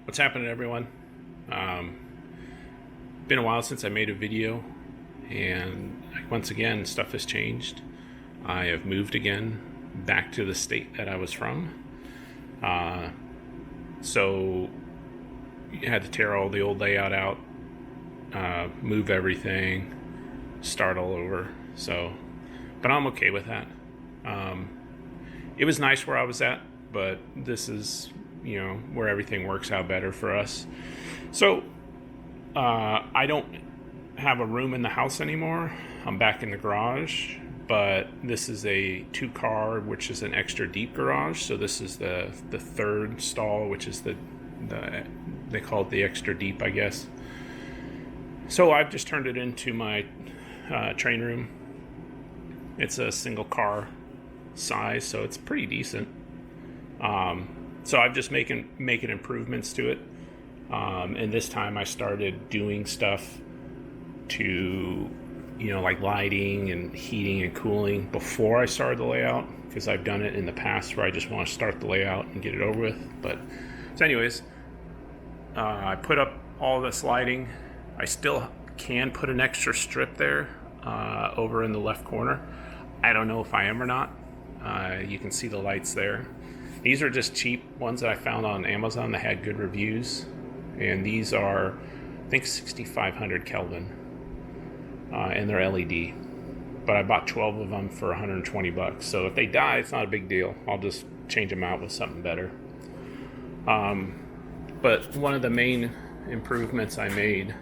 What's happening, everyone? Um, Been a while since I made a video, and once again, stuff has changed. I have moved again back to the state that I was from. Uh, so, I had to tear all the old layout out, move everything, start all over. But I'm okay with that. Um, it was nice where I was at, but this is, where everything works out better for us. So, I don't have a room in the house anymore. I'm back in the garage, but this is a 2-car, which is an extra deep garage. So this is the third stall, which is the they call it the extra deep, I guess. So I've just turned it into my train room. It's a single car size, so it's pretty decent. So I've just making improvements to it. And this time I started doing stuff to, like lighting and heating and cooling before I started the layout, because I've done it in the past where I just want to start the layout and get it over with. But so anyways, I put up all this lighting. I still can put an extra strip there over in the left corner. I don't know if I am or not. You can see the lights there. These are just cheap ones that I found on Amazon that had good reviews. And these are, I think, 6,500 Kelvin, and they're LED. But I bought 12 of them for $120. So if they die, it's not a big deal. I'll just change them out with something better. But one of the main improvements I made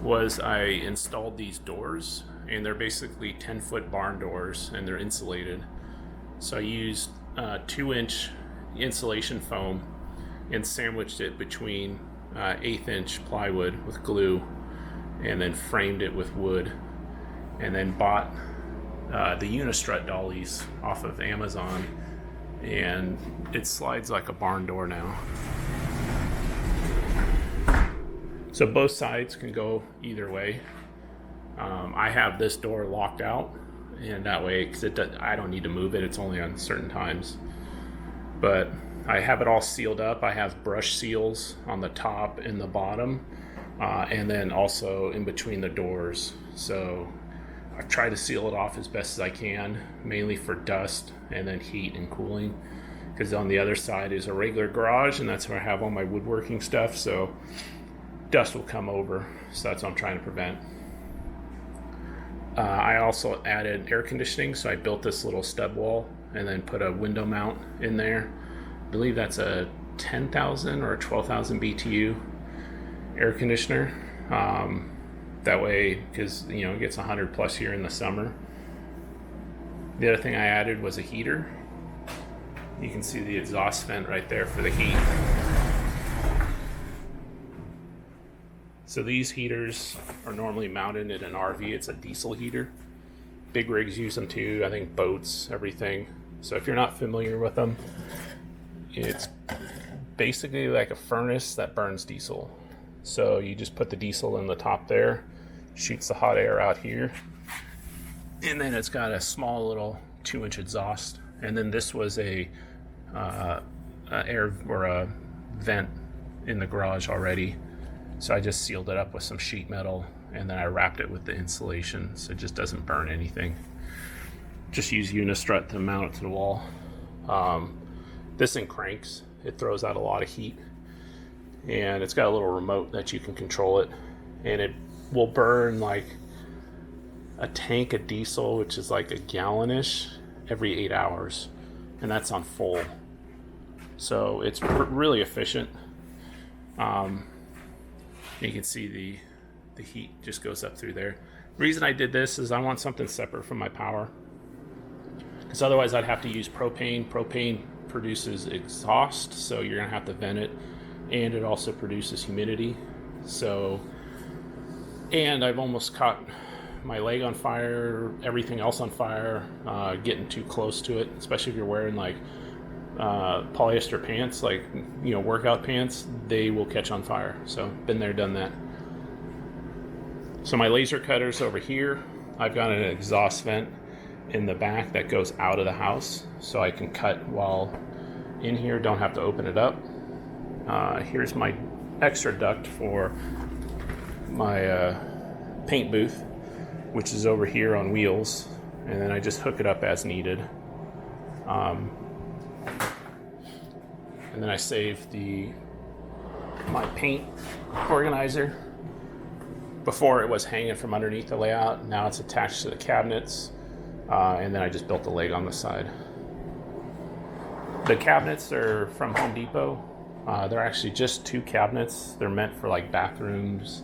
was I installed these doors, and they're basically 10-foot barn doors, and they're insulated. So I used 2-inch insulation foam and sandwiched it between 1/8-inch plywood with glue, and then framed it with wood, and then bought the Unistrut dollies off of Amazon, and it slides like a barn door now. So both sides can go either way. I have this door locked out, and that way, because I don't need to move it, it's only on certain times. But I have it all sealed up. I have brush seals on the top and the bottom, and then also in between the doors. So I try to seal it off as best as I can, mainly for dust and then heat and cooling. Because on the other side is a regular garage, and that's where I have all my woodworking stuff. So dust will come over. So that's what I'm trying to prevent. I also added air conditioning, so I built this little stud wall and then put a window mount in there. I believe that's a 10,000 or a 12,000 BTU air conditioner. That way, because it gets 100 plus here in the summer. The other thing I added was a heater. You can see the exhaust vent right there for the heat. So these heaters are normally mounted in an RV. It's a diesel heater. Big rigs use them too. I think boats, everything. So if you're not familiar with them, it's basically like a furnace that burns diesel. So you just put the diesel in the top there, shoots the hot air out here, and then it's got a small little 2-inch exhaust. And then this was a air or a vent in the garage already. So I just sealed it up with some sheet metal, and then I wrapped it with the insulation so it just doesn't burn anything. Just use Unistrut to mount it to the wall. This thing cranks. It throws out a lot of heat, and it's got a little remote that you can control it, and it will burn like a tank of diesel, which is like a gallon-ish, every 8 hours, and that's on full. So it's really efficient. You can see the heat just goes up through there. The reason I did this is I want something separate from my power, because otherwise I'd have to use propane. Propane produces exhaust, so you're gonna have to vent it, and it also produces humidity. So, and I've almost caught my leg on fire, everything else on fire, getting too close to it, especially if you're wearing like polyester pants, like workout pants, they will catch on fire. So been there, done that. So my laser cutter's over here. I've got an exhaust vent in the back that goes out of the house, so I can cut while in here, don't have to open it up. Here's my extra duct for my paint booth, which is over here on wheels, and then I just hook it up as needed. And then I save my paint organizer. Before it was hanging from underneath the layout, now it's attached to the cabinets, and then I just built the leg on the side. The cabinets are from Home Depot. They're actually just 2 cabinets. They're meant for like bathrooms,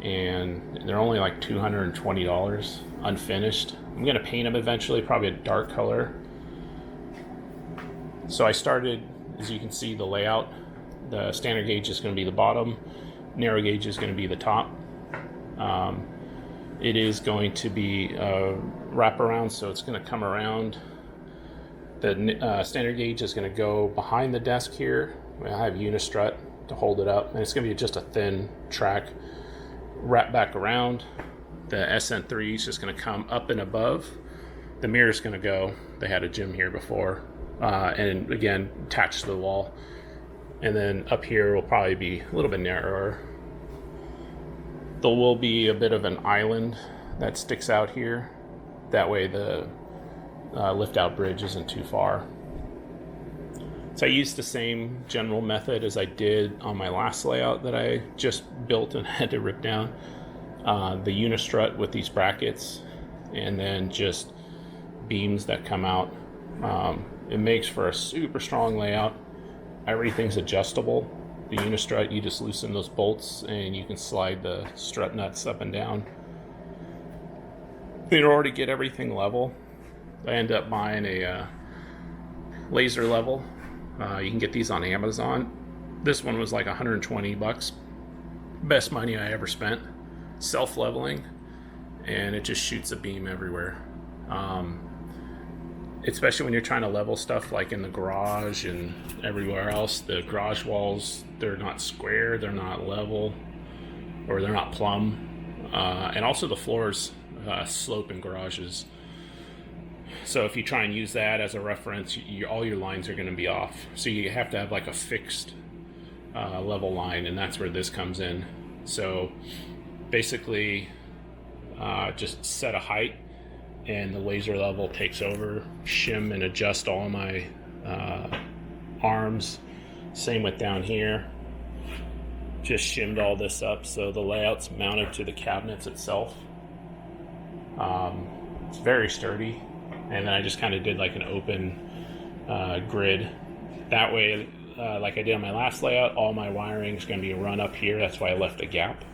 and they're only like $220 unfinished. I'm gonna paint them eventually, probably a dark color. So I started, as you can see, the layout. The standard gauge is going to be the bottom, narrow gauge is going to be the top. It is going to be a wraparound, so it's going to come around. The standard gauge is going to go behind the desk here. I have Unistrut to hold it up, and it's going to be just a thin track. Wrap back around. The SN3 is just going to come up and above. The mirror is going to go. They had a gym here before, and again attached to the wall. And then up here will probably be a little bit narrower. There will be a bit of an island that sticks out here. That way the lift out bridge isn't too far. So I used the same general method as I did on my last layout that I just built and had to rip down. The Unistrut with these brackets, and then just beams that come out. It makes for a super strong layout. Everything's adjustable. The Unistrut, you just loosen those bolts and you can slide the strut nuts up and down. In order to get everything level, I end up buying a laser level. You can get these on Amazon. This one was like $120. Best money I ever spent. Self-leveling, and it just shoots a beam everywhere. Especially when you're trying to level stuff like in the garage and everywhere else. The garage walls, they're not square, they're not level, or they're not plumb. And also the floors slope in garages. So if you try and use that as a reference, all your lines are going to be off. So you have to have like a fixed level line, and that's where this comes in. So basically just set a height, and the laser level takes over, shim and adjust all my arms. Same with down here. Just shimmed all this up so the layout's mounted to the cabinets itself. It's very sturdy. And then I just kind of did like an open grid. That way, like I did on my last layout, all my wiring is going to be run up here. That's why I left a gap.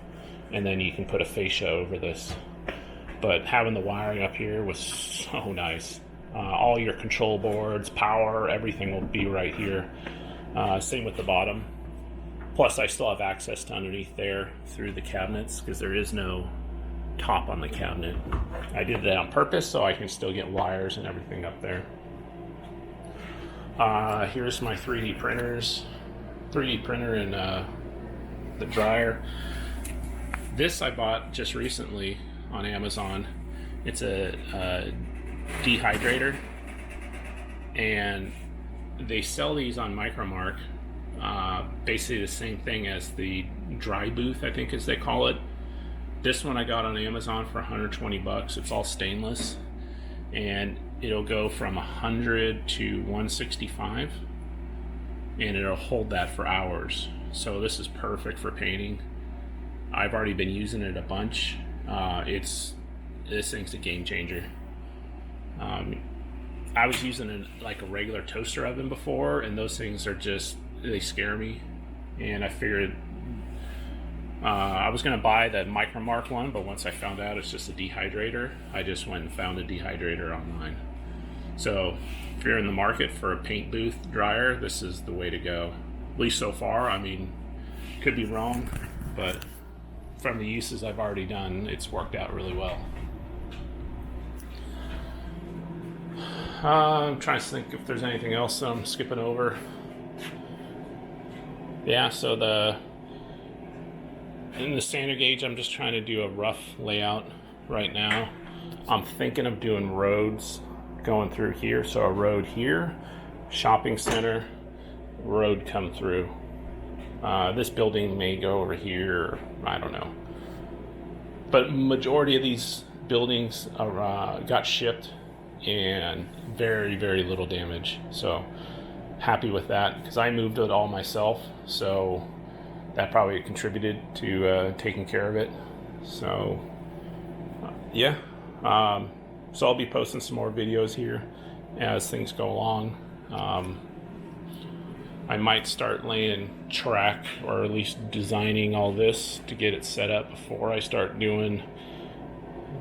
And then you can put a fascia over this. But having the wiring up here was so nice. All your control boards, power, everything will be right here. Same with the bottom. Plus I still have access to underneath there through the cabinets because there is no top on the cabinet. I did that on purpose so I can still get wires and everything up there. Here's my 3D printers. 3D printer and the dryer. This I bought just recently on Amazon. It's a dehydrator, and they sell these on Micromark. Basically the same thing as the dry booth, I think as they call it. This one I got on Amazon for $120. It's all stainless, and it'll go from 100 to 165, and it'll hold that for hours. So this is perfect for painting. I've already been using it a bunch. This thing's a game changer. I was using like a regular toaster oven before, and those things are just, they scare me. And I figured I was going to buy the Micromark one, but once I found out it's just a dehydrator, I just went and found a dehydrator online. So if you're in the market for a paint booth dryer, this is the way to go. At least so far. I mean, could be wrong, but from the uses I've already done, it's worked out really well. I'm trying to think if there's anything else I'm skipping over. Yeah, so in the standard gauge, I'm just trying to do a rough layout right now. I'm thinking of doing roads going through here. So a road here, shopping center, road come through. This building may go over here, or I don't know. But majority of these buildings are, got shipped, and very, very little damage. So happy with that, because I moved it all myself. So that probably contributed to taking care of it. So yeah. So I'll be posting some more videos here as things go along. I might start laying track, or at least designing all this to get it set up before I start doing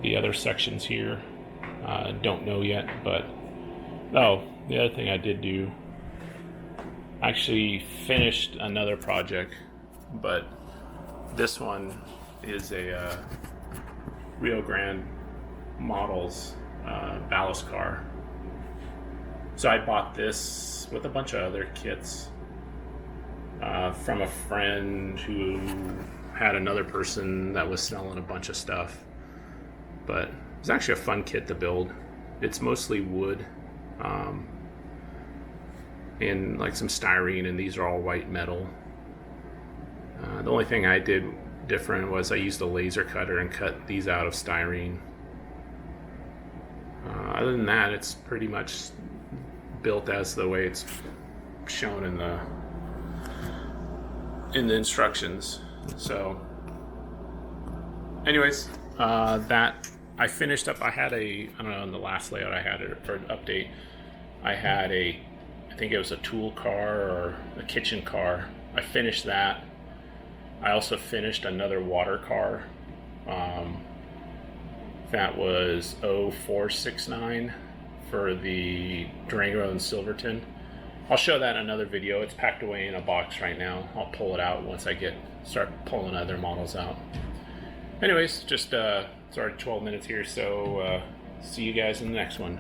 the other sections here. Don't know yet, but oh, the other thing I did do, I actually finished another project, but this one is a Rio Grande Models ballast car. So I bought this with a bunch of other kits from a friend who had another person that was selling a bunch of stuff. But it's actually a fun kit to build. It's mostly wood and like some styrene, and these are all white metal. The only thing I did different was I used a laser cutter and cut these out of styrene. Other than that, it's pretty much built as the way it's shown in the instructions. So anyways, that I finished up. I had I don't know, in the last layout I had it for an update, I had I think it was a tool car or a kitchen car. I finished that. I also finished another water car. That was 0469 for the Durango and Silverton. I'll show that in another video. It's packed away in a box right now. I'll pull it out once I start pulling other models out. Anyways, just it's already 12 minutes here, so see you guys in the next one.